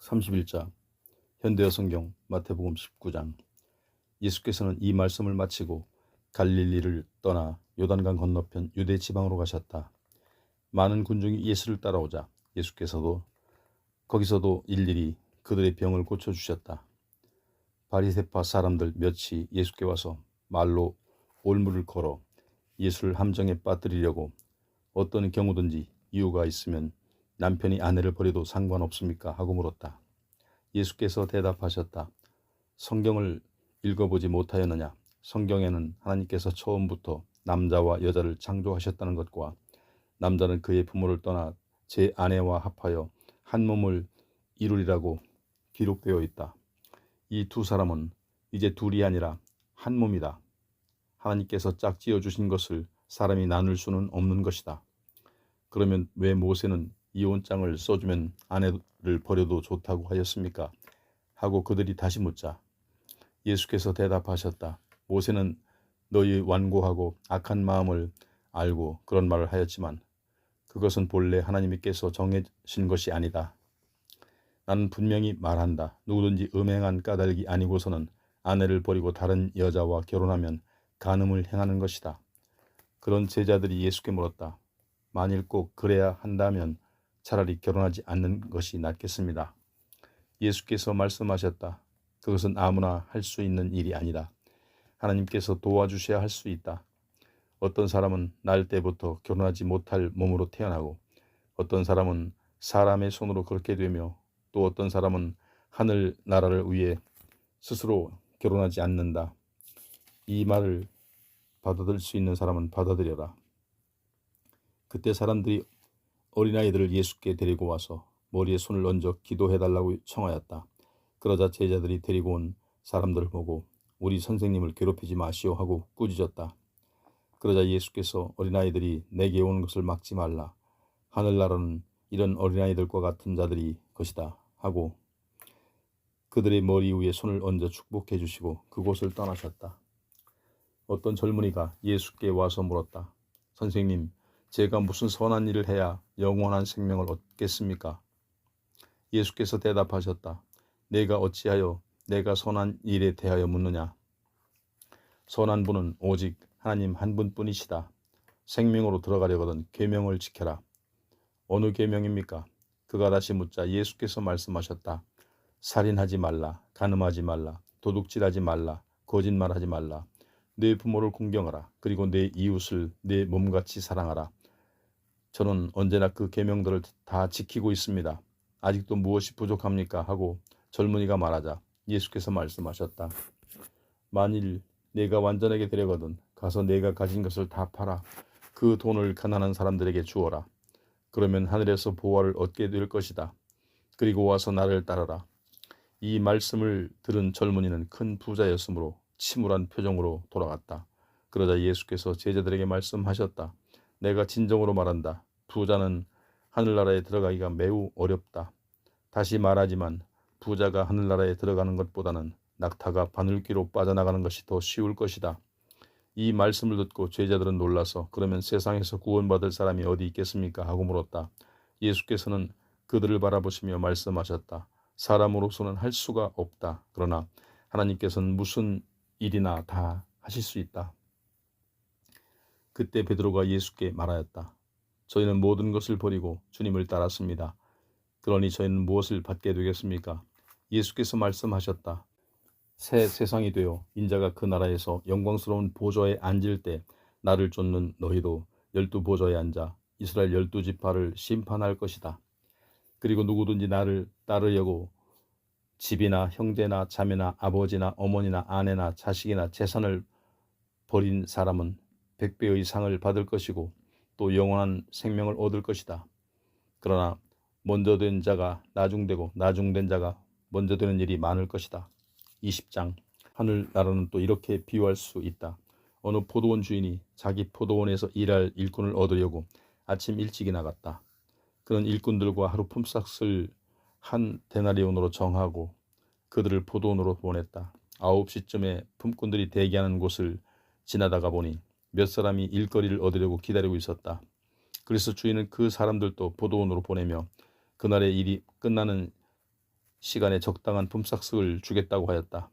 31자 현대어 성경 마태복음 19장. 예수께서는 이 말씀을 마치고 갈릴리를 떠나 요단강 건너편 유대 지방으로 가셨다. 많은 군중이 예수를 따라오자 예수께서도 거기서도 일일이 그들의 병을 고쳐주셨다. 바리새파 사람들 몇이 예수께 와서 말로 올무를 걸어 예수를 함정에 빠뜨리려고 어떤 경우든지 이유가 있으면 남편이 아내를 버려도 상관없습니까? 하고 물었다. 예수께서 대답하셨다. 성경을 읽어보지 못하였느냐? 성경에는 하나님께서 처음부터 남자와 여자를 창조하셨다는 것과 남자는 그의 부모를 떠나 제 아내와 합하여 한 몸을 이루리라고 기록되어 있다. 이 두 사람은 이제 둘이 아니라 한 몸이다. 하나님께서 짝지어 주신 것을 사람이 나눌 수는 없는 것이다. 그러면 왜 모세는 이혼장을 써주면 아내를 버려도 좋다고 하였습니까? 하고 그들이 다시 묻자 예수께서 대답하셨다. 모세는 너희 완고하고 악한 마음을 알고 그런 말을 하였지만 그것은 본래 하나님께서 정해진 것이 아니다. 나는 분명히 말한다. 누구든지 음행한 까닭이 아니고서는 아내를 버리고 다른 여자와 결혼하면 간음을 행하는 것이다. 그런 제자들이 예수께 물었다. 만일 꼭 그래야 한다면 차라리 결혼하지 않는 것이 낫겠습니다. 예수께서 말씀하셨다. 그것은 아무나 할 수 있는 일이 아니다. 하나님께서 도와주셔야 할 수 있다. 어떤 사람은 날 때부터 결혼하지 못할 몸으로 태어나고 어떤 사람은 사람의 손으로 그렇게 되며 또 어떤 사람은 하늘 나라를 위해 스스로 결혼하지 않는다. 이 말을 받아들일 수 있는 사람은 받아들여라. 그때 사람들이 어린아이들을 예수께 데리고 와서 머리에 손을 얹어 기도해달라고 청하였다. 그러자 제자들이 데리고 온 사람들을 보고 우리 선생님을 괴롭히지 마시오 하고 꾸짖었다. 그러자 예수께서 어린아이들이 내게 오는 것을 막지 말라. 하늘나라는 이런 어린아이들과 같은 자들이 것이다 하고 그들의 머리 위에 손을 얹어 축복해 주시고 그곳을 떠나셨다. 어떤 젊은이가 예수께 와서 물었다. 선생님, 제가 무슨 선한 일을 해야 영원한 생명을 얻겠습니까? 예수께서 대답하셨다. 내가 어찌하여 내가 선한 일에 대하여 묻느냐? 선한 분은 오직 하나님 한 분뿐이시다. 생명으로 들어가려거든 계명을 지켜라. 어느 계명입니까? 그가 다시 묻자 예수께서 말씀하셨다. 살인하지 말라, 간음하지 말라, 도둑질하지 말라, 거짓말하지 말라. 내 부모를 공경하라. 그리고 내 이웃을 내 몸같이 사랑하라. 저는 언제나 그 계명들을 다 지키고 있습니다. 아직도 무엇이 부족합니까? 하고 젊은이가 말하자 예수께서 말씀하셨다. 만일 내가 완전하게 되려거든 가서 내가 가진 것을 다 팔아 그 돈을 가난한 사람들에게 주어라. 그러면 하늘에서 보화를 얻게 될 것이다. 그리고 와서 나를 따르라. 이 말씀을 들은 젊은이는 큰 부자였으므로 침울한 표정으로 돌아갔다. 그러자 예수께서 제자들에게 말씀하셨다. 내가 진정으로 말한다. 부자는 하늘나라에 들어가기가 매우 어렵다. 다시 말하지만 부자가 하늘나라에 들어가는 것보다는 낙타가 바늘귀로 빠져나가는 것이 더 쉬울 것이다. 이 말씀을 듣고 제자들은 놀라서 그러면 세상에서 구원받을 사람이 어디 있겠습니까? 하고 물었다. 예수께서는 그들을 바라보시며 말씀하셨다. 사람으로서는 할 수가 없다. 그러나 하나님께서는 무슨 일이나 다 하실 수 있다. 그때 베드로가 예수께 말하였다. 저희는 모든 것을 버리고 주님을 따랐습니다. 그러니 저희는 무엇을 받게 되겠습니까? 예수께서 말씀하셨다. 새 세상이 되어 인자가 그 나라에서 영광스러운 보좌에 앉을 때 나를 쫓는 너희도 12보좌에 앉아 이스라엘 12지파를 심판할 것이다. 그리고 누구든지 나를 따르려고 집이나 형제나 자매나 아버지나 어머니나 아내나 자식이나 재산을 버린 사람은 100배의 상을 받을 것이고 또 영원한 생명을 얻을 것이다. 그러나 먼저 된 자가 나중되고 나중된 자가 먼저 되는 일이 많을 것이다. 20장. 하늘나라는 또 이렇게 비유할 수 있다. 어느 포도원 주인이 자기 포도원에서 일할 일꾼을 얻으려고 아침 일찍이 나갔다. 그는 일꾼들과 하루 품삯을 한 데나리온으로 정하고 그들을 포도원으로 보냈다. 9시쯤에 품꾼들이 대기하는 곳을 지나다가 보니 몇 사람이 일거리를 얻으려고 기다리고 있었다. 그래서 주인은 그 사람들도 포도원으로 보내며 그날의 일이 끝나는 시간에 적당한 품삯을 주겠다고 하였다.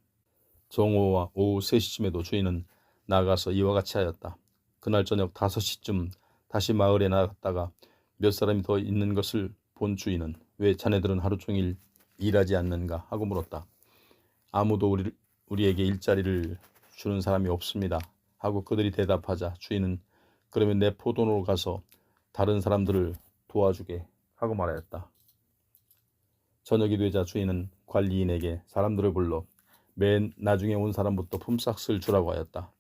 정오와 오후 3시쯤에도 주인은 나가서 이와 같이 하였다. 그날 저녁 5시쯤 다시 마을에 나갔다가 몇 사람이 더 있는 것을 본 주인은 왜 자네들은 하루 종일 일하지 않는가 하고 물었다. 아무도 우리에게 일자리를 주는 사람이 없습니다 하고 그들이 대답하자 주인은 그러면 내 포도원으로 가서 다른 사람들을 도와주게 하고 말하였다. 저녁이 되자 주인은 관리인에게 사람들을 불러 맨 나중에 온 사람부터 품삯을 주라고 하였다.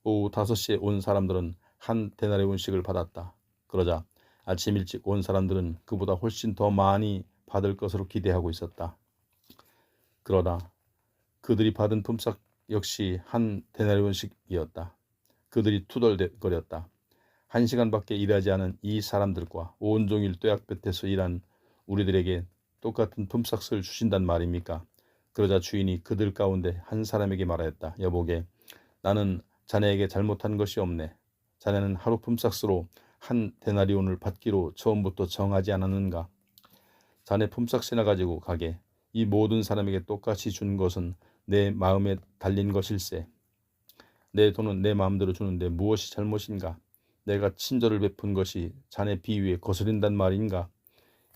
오후 5시에 온 사람들은 한 데나리온씩을 받았다. 그러자 아침 일찍 온 사람들은 그보다 훨씬 더 많이 받을 것으로 기대하고 있었다. 그러나 그들이 받은 품삯 역시 한 데나리온씩이었다. 그들이 투덜거렸다. 1시간밖에 일하지 않은 이 사람들과 온종일 뙤약볕에서 일한 우리들에게 똑같은 품삯을 주신단 말입니까? 그러자 주인이 그들 가운데 한 사람에게 말하였다. 여보게, 나는 자네에게 잘못한 것이 없네. 자네는 하루 품삯으로 한 데나리온을 받기로 처음부터 정하지 않았는가? 자네 품삯이나 가지고 가게. 이 모든 사람에게 똑같이 준 것은 내 마음에 달린 것일세. 내 돈은 내 마음대로 주는데 무엇이 잘못인가? 내가 친절을 베푼 것이 자네 비위에 거스린단 말인가?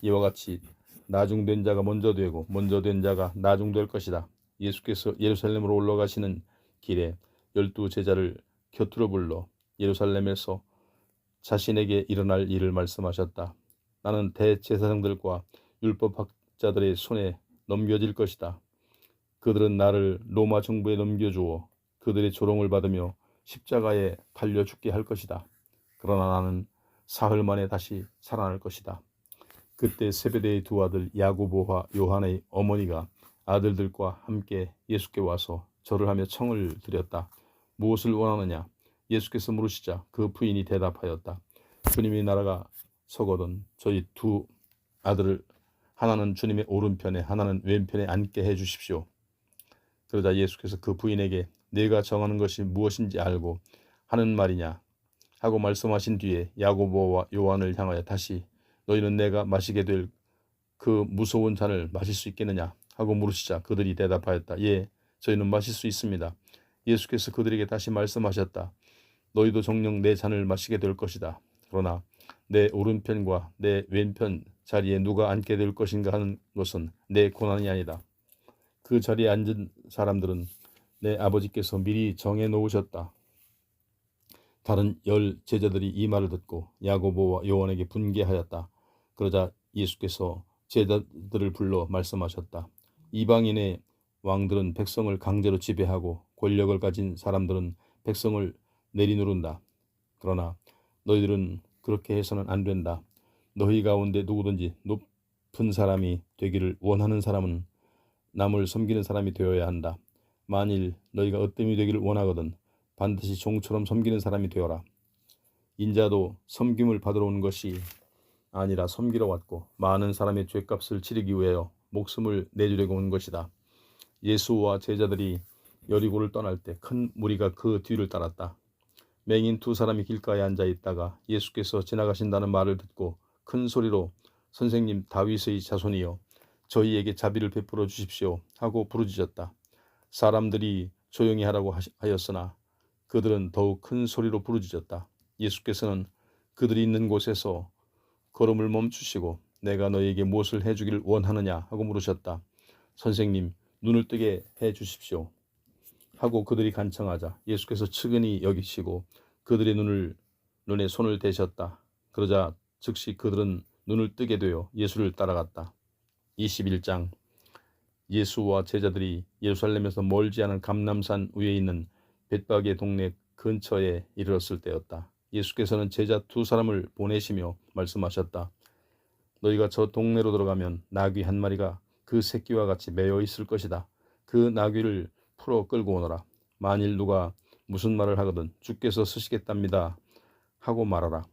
이와 같이 나중된 자가 먼저 되고 먼저 된 자가 나중될 것이다. 예수께서 예루살렘으로 올라가시는 길에 12 제자를 곁으로 불러 예루살렘에서 자신에게 일어날 일을 말씀하셨다. 나는 대제사장들과 율법학자들의 손에 넘겨질 것이다. 그들은 나를 로마 정부에 넘겨주어 그들의 조롱을 받으며 십자가에 달려 죽게 할 것이다. 그러나 나는 사흘 만에 다시 살아날 것이다. 그때 세베대의 두 아들 야고보와 요한의 어머니가 아들들과 함께 예수께 와서 절을 하며 청을 드렸다. 무엇을 원하느냐? 예수께서 물으시자 그 부인이 대답하였다. 주님의 나라가 서거든 저희 두 아들을 하나는 주님의 오른편에 하나는 왼편에 앉게 해주십시오. 그러자 예수께서 그 부인에게 내가 정하는 것이 무엇인지 알고 하는 말이냐 하고 말씀하신 뒤에 야고보와 요한을 향하여 다시 너희는 내가 마시게 될 그 무서운 잔을 마실 수 있겠느냐 하고 물으시자 그들이 대답하였다. 예, 저희는 마실 수 있습니다. 예수께서 그들에게 다시 말씀하셨다. 너희도 정녕 내 잔을 마시게 될 것이다. 그러나 내 오른편과 내 왼편 자리에 누가 앉게 될 것인가 하는 것은 내 고난이 아니다. 그 자리에 앉은 사람들은 내 아버지께서 미리 정해 놓으셨다. 다른 10 제자들이 이 말을 듣고 야고보와 요한에게 분개하였다. 그러자 예수께서 제자들을 불러 말씀하셨다. 이방인의 왕들은 백성을 강제로 지배하고 권력을 가진 사람들은 백성을 내리누른다. 그러나 너희들은 그렇게 해서는 안 된다. 너희 가운데 누구든지 높은 사람이 되기를 원하는 사람은 남을 섬기는 사람이 되어야 한다. 만일 너희가 으뜸이 되기를 원하거든 반드시 종처럼 섬기는 사람이 되어라. 인자도 섬김을 받으러 온 것이 아니라 섬기러 왔고 많은 사람의 죄값을 치르기 위하여 목숨을 내주려고 온 것이다. 예수와 제자들이 여리고를 떠날 때 큰 무리가 그 뒤를 따랐다. 맹인 2 사람이 길가에 앉아 있다가 예수께서 지나가신다는 말을 듣고 큰 소리로 선생님 다윗의 자손이여 저희에게 자비를 베풀어 주십시오 하고 부르짖었다. 사람들이 조용히 하라고 하였으나 그들은 더욱 큰 소리로 부르짖었다. 예수께서는 그들이 있는 곳에서 걸음을 멈추시고 내가 너희에게 무엇을 해주기를 원하느냐 하고 물으셨다. 선생님 눈을 뜨게 해 주십시오 하고 그들이 간청하자 예수께서 측은히 여기시고 그들의 눈에 손을 대셨다. 그러자 즉시 그들은 눈을 뜨게 되어 예수를 따라갔다. 21장 예수와 제자들이 예루살렘에서 멀지 않은 감람산 위에 있는 벳바게 동네 근처에 이르렀을 때였다. 예수께서는 제자 2 사람을 보내시며 말씀하셨다. 너희가 저 동네로 들어가면 나귀 한 마리가 그 새끼와 같이 매여 있을 것이다. 그 나귀를 풀어 끌고 오너라. 만일 누가 무슨 말을 하거든 주께서 쓰시겠답니다 하고 말하라.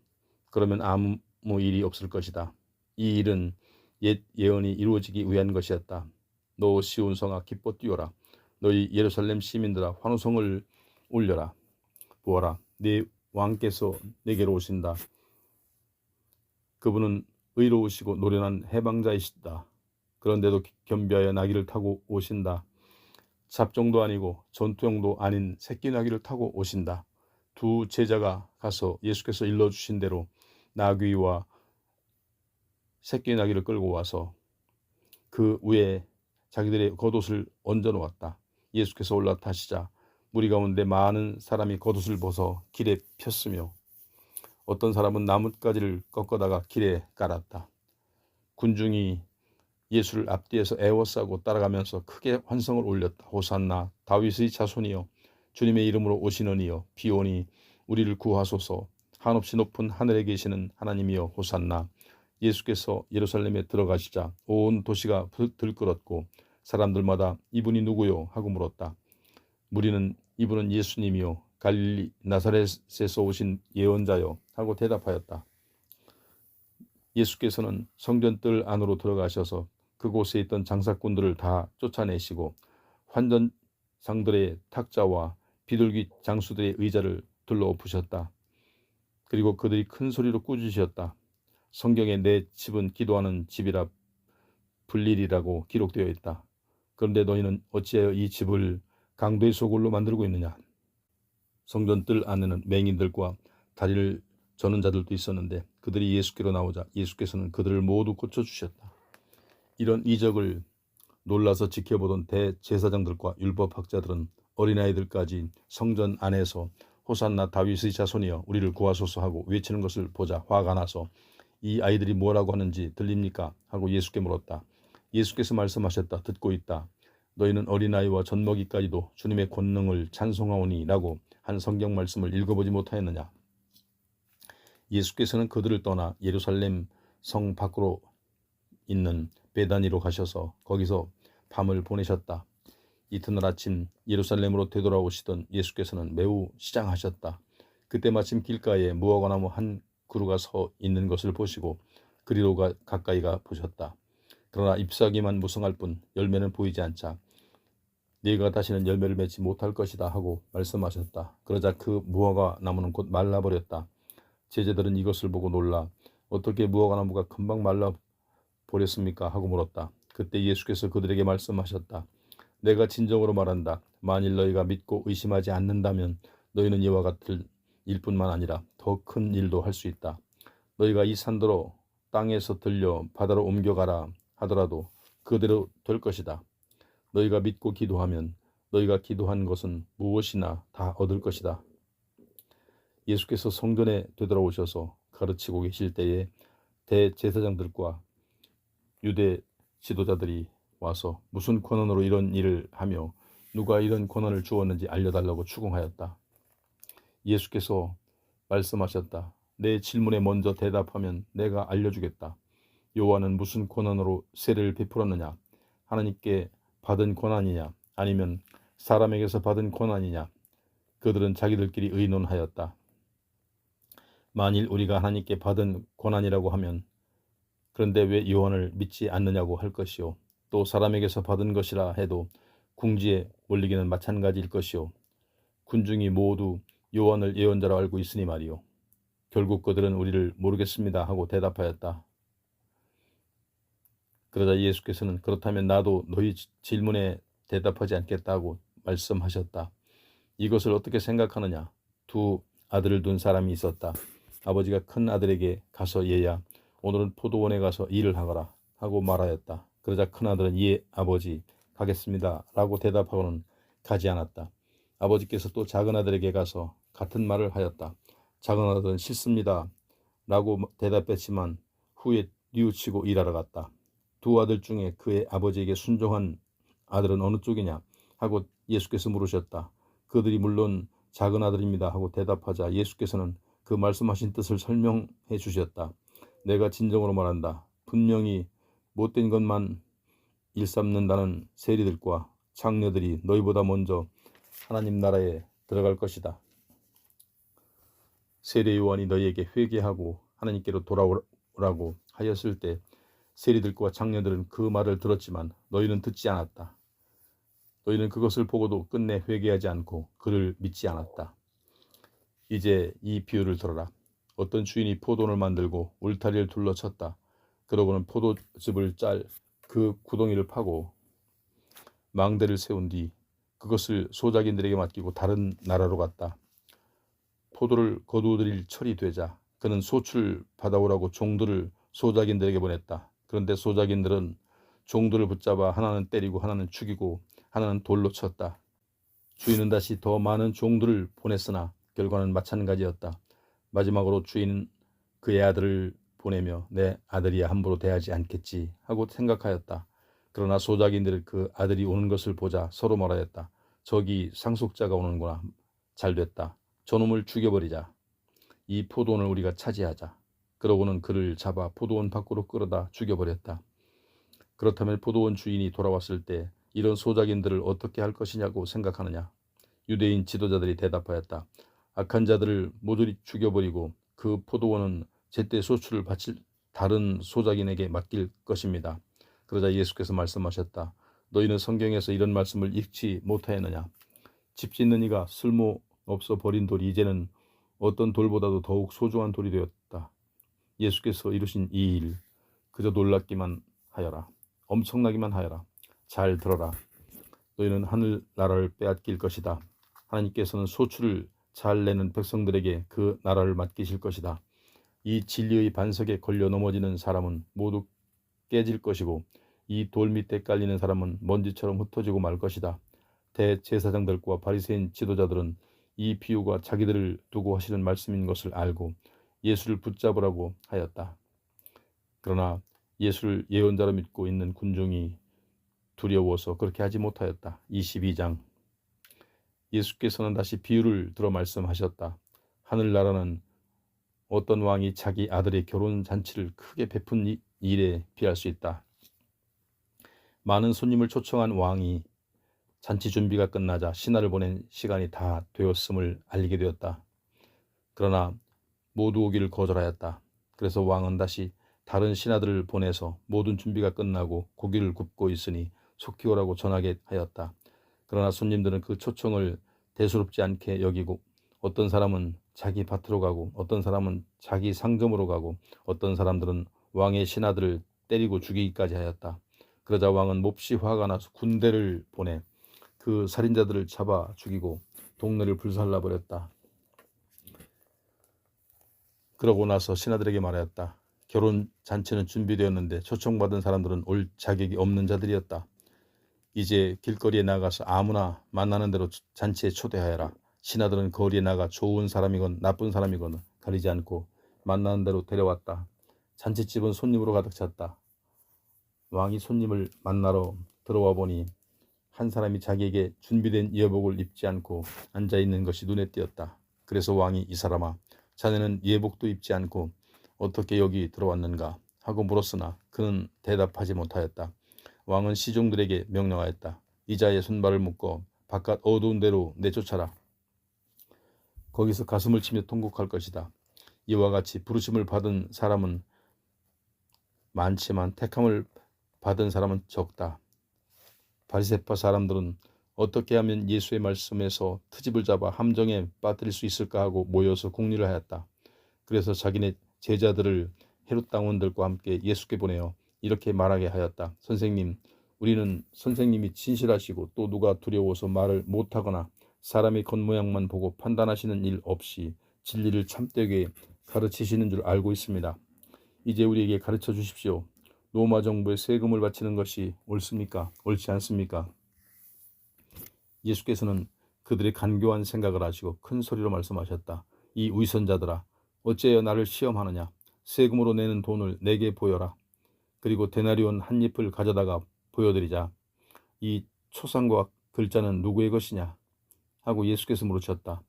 그러면 아무 일이 없을 것이다. 이 일은 옛 예언이 이루어지기 위한 것이었다. 너 시온 성아 기뻐 뛰어라. 너희 예루살렘 시민들아 환호성을 울려라. 보아라 네 왕께서 내게로 오신다. 그분은 의로우시고 노련한 해방자이시다. 그런데도 겸비하여 나귀를 타고 오신다. 잡종도 아니고 전투용도 아닌 새끼 나귀를 타고 오신다. 두 제자가 가서 예수께서 일러주신 대로 나귀와 새끼 나귀를 끌고 와서 그 위에 자기들의 겉옷을 얹어 놓았다. 예수께서 올라타시자 무리 가운데 많은 사람이 겉옷을 벗어 길에 폈으며 어떤 사람은 나뭇가지를 꺾어다가 길에 깔았다. 군중이 예수를 앞뒤에서 애워싸고 따라가면서 크게 환성을 올렸다. 호산나 다윗의 자손이여 주님의 이름으로 오시는 이여 비오니 우리를 구하소서 한없이 높은 하늘에 계시는 하나님이여 호산나. 예수께서 예루살렘에 들어가시자 온 도시가 들끓었고 사람들마다 이분이 누구요 하고 물었다. 무리는 이분은 예수님이요 갈릴리 나사렛에서 오신 예언자요 하고 대답하였다. 예수께서는 성전뜰 안으로 들어가셔서 그곳에 있던 장사꾼들을 다 쫓아내시고 환전상들의 탁자와 비둘기 장수들의 의자를 둘러엎으셨다. 그리고 그들이 큰 소리로 꾸짖으셨다. 성경에 내 집은 기도하는 집이라 불리리라고 기록되어 있다. 그런데 너희는 어찌하여 이 집을 강도의 소굴로 만들고 있느냐. 성전뜰 안에는 맹인들과 다리를 저는 자들도 있었는데 그들이 예수께로 나오자 예수께서는 그들을 모두 고쳐주셨다. 이런 이적을 놀라서 지켜보던 대제사장들과 율법학자들은 어린아이들까지 성전 안에서 호산나 다윗의 자손이여 우리를 구하소서 하고 외치는 것을 보자 화가 나서 이 아이들이 뭐라고 하는지 들립니까? 하고 예수께 물었다. 예수께서 말씀하셨다. 듣고 있다. 너희는 어린아이와 젖먹이까지도 주님의 권능을 찬송하오니 라고 한 성경 말씀을 읽어보지 못하였느냐. 예수께서는 그들을 떠나 예루살렘 성 밖으로 있는 베다니로 가셔서 거기서 밤을 보내셨다. 이튿날 아침 예루살렘으로 되돌아오시던 예수께서는 매우 시장하셨다. 그때 마침 길가에 무화과나무 한 그루가 서 있는 것을 보시고 그리로 가까이 가 보셨다. 그러나 잎사귀만 무성할 뿐 열매는 보이지 않자 네가 다시는 열매를 맺지 못할 것이다 하고 말씀하셨다. 그러자 그 무화과 나무는 곧 말라버렸다. 제자들은 이것을 보고 놀라 어떻게 무화과 나무가 금방 말라버렸습니까? 하고 물었다. 그때 예수께서 그들에게 말씀하셨다. 내가 진정으로 말한다. 만일 너희가 믿고 의심하지 않는다면 너희는 이와 같을 일뿐만 아니라 더 큰 일도 할 수 있다. 너희가 이 산더러 땅에서 들려 바다로 옮겨가라 하더라도 그대로 될 것이다. 너희가 믿고 기도하면 너희가 기도한 것은 무엇이나 다 얻을 것이다. 예수께서 성전에 되돌아오셔서 가르치고 계실 때에 대제사장들과 유대 지도자들이 와서 무슨 권한으로 이런 일을 하며 누가 이런 권한을 주었는지 알려달라고 추궁하였다. 예수께서 말씀하셨다. 내 질문에 먼저 대답하면 내가 알려주겠다. 요한은 무슨 권한으로 세례를 베풀었느냐? 하나님께 받은 권한이냐? 아니면 사람에게서 받은 권한이냐? 그들은 자기들끼리 의논하였다. 만일 우리가 하나님께 받은 권한이라고 하면 그런데 왜 요한을 믿지 않느냐고 할 것이요. 또 사람에게서 받은 것이라 해도 궁지의 원리기는 마찬가지일 것이요. 군중이 모두 요한을 예언자로 알고 있으니 말이요. 결국 그들은 우리를 모르겠습니다 하고 대답하였다. 그러자 예수께서는 그렇다면 나도 너희 질문에 대답하지 않겠다고 말씀하셨다. 이것을 어떻게 생각하느냐? 두 아들을 둔 사람이 있었다. 아버지가 큰 아들에게 가서 얘야 오늘은 포도원에 가서 일을 하거라 하고 말하였다. 그러자 큰 아들은 예 아버지 가겠습니다 라고 대답하고는 가지 않았다. 아버지께서 또 작은 아들에게 가서 같은 말을 하였다. 작은 아들은 싫습니다 라고 대답했지만 후에 뉘우치고 일하러 갔다. 두 아들 중에 그의 아버지에게 순종한 아들은 어느 쪽이냐 하고 예수께서 물으셨다. 그들이 물론 작은 아들입니다 하고 대답하자 예수께서는 그 말씀하신 뜻을 설명해 주셨다. 내가 진정으로 말한다. 분명히 못된 것만 일삼는다는 세리들과 장녀들이 너희보다 먼저 하나님 나라에 들어갈 것이다. 세례 요한이 너희에게 회개하고 하나님께로 돌아오라고 하였을 때 세리들과 장녀들은 그 말을 들었지만 너희는 듣지 않았다. 너희는 그것을 보고도 끝내 회개하지 않고 그를 믿지 않았다. 이제 이 비유를 들어라. 어떤 주인이 포도원을 만들고 울타리를 둘러쳤다. 그러고는 포도즙을 짤 그 구덩이를 파고 망대를 세운 뒤 그것을 소작인들에게 맡기고 다른 나라로 갔다. 포도를 거두어들일 철이 되자 그는 소출을 받아오라고 종들을 소작인들에게 보냈다. 그런데 소작인들은 종들을 붙잡아 하나는 때리고 하나는 죽이고 하나는 돌로 쳤다. 주인은 다시 더 많은 종들을 보냈으나 결과는 마찬가지였다. 마지막으로 주인은 그의 아들을 보내며 내 아들이야 함부로 대하지 않겠지 하고 생각하였다. 그러나 소작인들은 그 아들이 오는 것을 보자 서로 말하였다. 저기 상속자가 오는구나. 잘됐다. 저놈을 죽여버리자. 이 포도원을 우리가 차지하자. 그러고는 그를 잡아 포도원 밖으로 끌어다 죽여버렸다. 그렇다면 포도원 주인이 돌아왔을 때 이런 소작인들을 어떻게 할 것이냐고 생각하느냐. 유대인 지도자들이 대답하였다. 악한 자들을 모조리 죽여버리고 그 포도원은 제때 소출을 바칠 다른 소작인에게 맡길 것입니다. 그러자 예수께서 말씀하셨다. 너희는 성경에서 이런 말씀을 읽지 못하였느냐. 집 짓는 이가 쓸모없어 버린 돌이 이제는 어떤 돌보다도 더욱 소중한 돌이 되었다. 예수께서 이루신 이 일 그저 놀랍기만 하여라. 엄청나기만 하여라. 잘 들어라. 너희는 하늘나라를 빼앗길 것이다. 하나님께서는 소출을 잘 내는 백성들에게 그 나라를 맡기실 것이다. 이 진리의 반석에 걸려 넘어지는 사람은 모두 깨질 것이고 이 돌 밑에 깔리는 사람은 먼지처럼 흩어지고 말 것이다. 대제사장들과 바리새인 지도자들은 이 비유가 자기들을 두고 하시는 말씀인 것을 알고 예수를 붙잡으라고 하였다. 그러나 예수를 예언자로 믿고 있는 군중이 두려워서 그렇게 하지 못하였다. 22장 예수께서는 다시 비유를 들어 말씀하셨다. 하늘나라는 어떤 왕이 자기 아들의 결혼 잔치를 크게 베푼 일에 비할 수 있다. 많은 손님을 초청한 왕이 잔치 준비가 끝나자 신하를 보낸 시간이 다 되었음을 알리게 되었다. 그러나 모두 오기를 거절하였다. 그래서 왕은 다시 다른 신하들을 보내서 모든 준비가 끝나고 고기를 굽고 있으니 속히 오라고 전하게 하였다. 그러나 손님들은 그 초청을 대수롭지 않게 여기고 어떤 사람은 자기 밭으로 가고 어떤 사람은 자기 상점으로 가고 어떤 사람들은 왕의 신하들을 때리고 죽이기까지 하였다. 그러자 왕은 몹시 화가 나서 군대를 보내 그 살인자들을 잡아 죽이고 동네를 불살라버렸다. 그러고 나서 신하들에게 말하였다. 결혼 잔치는 준비되었는데 초청받은 사람들은 올 자격이 없는 자들이었다. 이제 길거리에 나가서 아무나 만나는 대로 잔치에 초대하여라. 신하들은 거리에 나가 좋은 사람이건 나쁜 사람이건 가리지 않고 만나는 대로 데려왔다. 잔치집은 손님으로 가득 찼다. 왕이 손님을 만나러 들어와 보니 한 사람이 자기에게 준비된 예복을 입지 않고 앉아있는 것이 눈에 띄었다. 그래서 왕이 이 사람아 자네는 예복도 입지 않고 어떻게 여기 들어왔는가 하고 물었으나 그는 대답하지 못하였다. 왕은 시종들에게 명령하였다. 이자의 손발을 묶어 바깥 어두운 데로 내쫓아라. 거기서 가슴을 치며 통곡할 것이다. 이와 같이 부르심을 받은 사람은 많지만 택함을 받은 사람은 적다. 바리새파 사람들은 어떻게 하면 예수의 말씀에서 트집을 잡아 함정에 빠뜨릴 수 있을까 하고 모여서 궁리를 하였다. 그래서 자기네 제자들을 헤롯 당원들과 함께 예수께 보내어 이렇게 말하게 하였다. 선생님, 우리는 선생님이 진실하시고 또 누가 두려워서 말을 못하거나 사람의 겉모양만 보고 판단하시는 일 없이 진리를 참되게 가르치시는 줄 알고 있습니다. 이제 우리에게 가르쳐 주십시오. 로마 정부에 세금을 바치는 것이 옳습니까? 옳지 않습니까? 예수께서는 그들의 간교한 생각을 아시고 큰 소리로 말씀하셨다. 이 위선자들아, 어째여 나를 시험하느냐? 세금으로 내는 돈을 내게 보여라. 그리고 데나리온 한 잎을 가져다가 보여드리자. 이 초상과 글자는 누구의 것이냐? 하고 예수께서 물으셨다.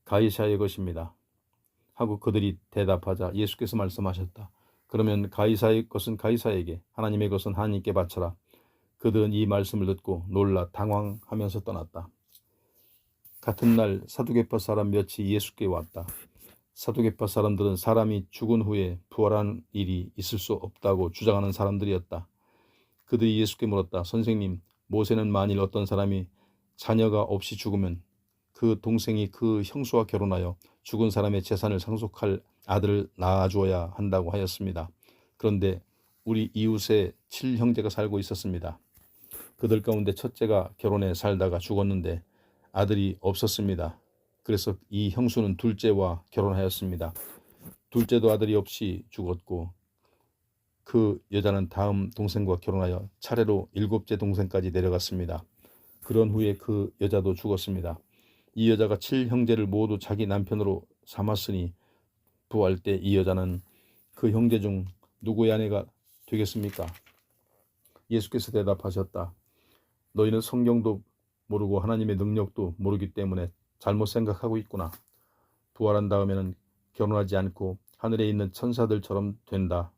가이사의 것입니다. 하고 그들이 대답하자 예수께서 말씀하셨다. 그러면 가이사의 것은 가이사에게, 하나님의 것은 하나님께 바쳐라. 그들은 이 말씀을 듣고 놀라 당황하면서 떠났다. 같은 날 사두개파 사람 몇이 예수께 왔다. 사두개파 사람들은 사람이 죽은 후에 부활하는 일이 있을 수 없다고 주장하는 사람들이었다. 그들이 예수께 물었다. 선생님, 모세는 만일 어떤 사람이 자녀가 없이 죽으면 그 동생이 그 형수와 결혼하여 죽은 사람의 재산을 상속할 아들을 낳아주어야 한다고 하였습니다. 그런데 우리 이웃에 7형제가 살고 있었습니다. 그들 가운데 첫째가 결혼해 살다가 죽었는데 아들이 없었습니다. 그래서 이 형수는 둘째와 결혼하였습니다. 둘째도 아들이 없이 죽었고 그 여자는 다음 동생과 결혼하여 차례로 7째 동생까지 내려갔습니다. 그런 후에 그 여자도 죽었습니다. 이 여자가 7형제를 모두 자기 남편으로 삼았으니 부활 때 이 여자는 그 형제 중 누구의 아내가 되겠습니까? 예수께서 대답하셨다. 너희는 성경도 모르고 하나님의 능력도 모르기 때문에 잘못 생각하고 있구나. 부활한 다음에는 결혼하지 않고 하늘에 있는 천사들처럼 된다.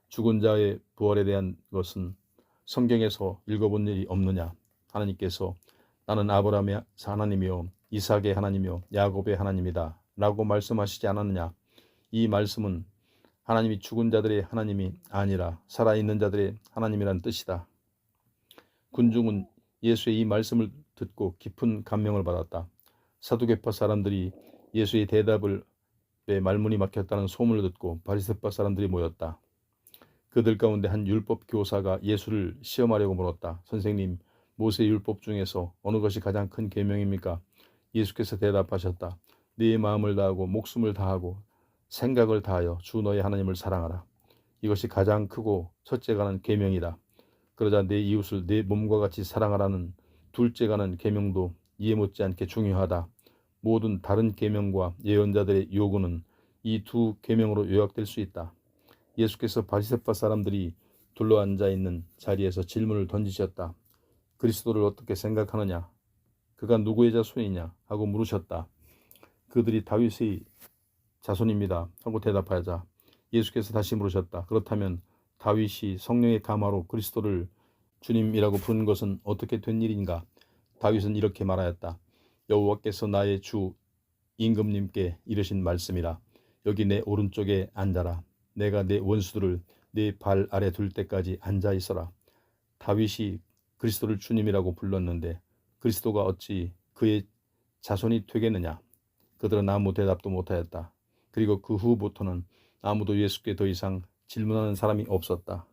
죽은 자의 부활에 대한 것은 성경에서 읽어본 일이 없느냐? 하나님께서 나는 아브라함의 하나님이요 이삭의 하나님이요 야곱의 하나님이다 라고 말씀하시지 않았느냐? 이 말씀은 하나님이 죽은 자들의 하나님이 아니라 살아있는 자들의 하나님이란 뜻이다. 군중은 예수의 이 말씀을 듣고 깊은 감명을 받았다. 사두개파 사람들이 예수의 대답을 말문이 막혔다는 소문을 듣고 바리새파 사람들이 모였다. 그들 가운데 한 율법 교사가 예수를 시험하려고 물었다. 선생님, 모세 율법 중에서 어느 것이 가장 큰 계명입니까? 예수께서 대답하셨다. 네 마음을 다하고 목숨을 다하고 생각을 다하여 주 너의 하나님을 사랑하라. 이것이 가장 크고 첫째가는 계명이다. 그러자 내 이웃을 내 몸과 같이 사랑하라는 둘째가는 계명도 이해 못지않게 중요하다. 모든 다른 계명과 예언자들의 요구는 이 두 계명으로 요약될 수 있다. 예수께서 바리새파 사람들이 둘러앉아 있는 자리에서 질문을 던지셨다. 그리스도를 어떻게 생각하느냐? 그가 누구의 자손이냐? 하고 물으셨다. 그들이 다윗의 자손입니다. 하고 대답하자 예수께서 다시 물으셨다. 그렇다면 다윗이 성령의 감화로 그리스도를 주님이라고 부르는 것은 어떻게 된 일인가? 다윗은 이렇게 말하였다. 여호와께서 나의 주 임금님께 이르신 말씀이라. 여기 내 오른쪽에 앉아라. 내가 내 원수들을 내 발 아래 둘 때까지 앉아 있어라. 다윗이 그리스도를 주님이라고 불렀는데 그리스도가 어찌 그의 자손이 되겠느냐? 그들은 아무 대답도 못하였다. 그리고 그 후부터는 아무도 예수께 더 이상 질문하는 사람이 없었다.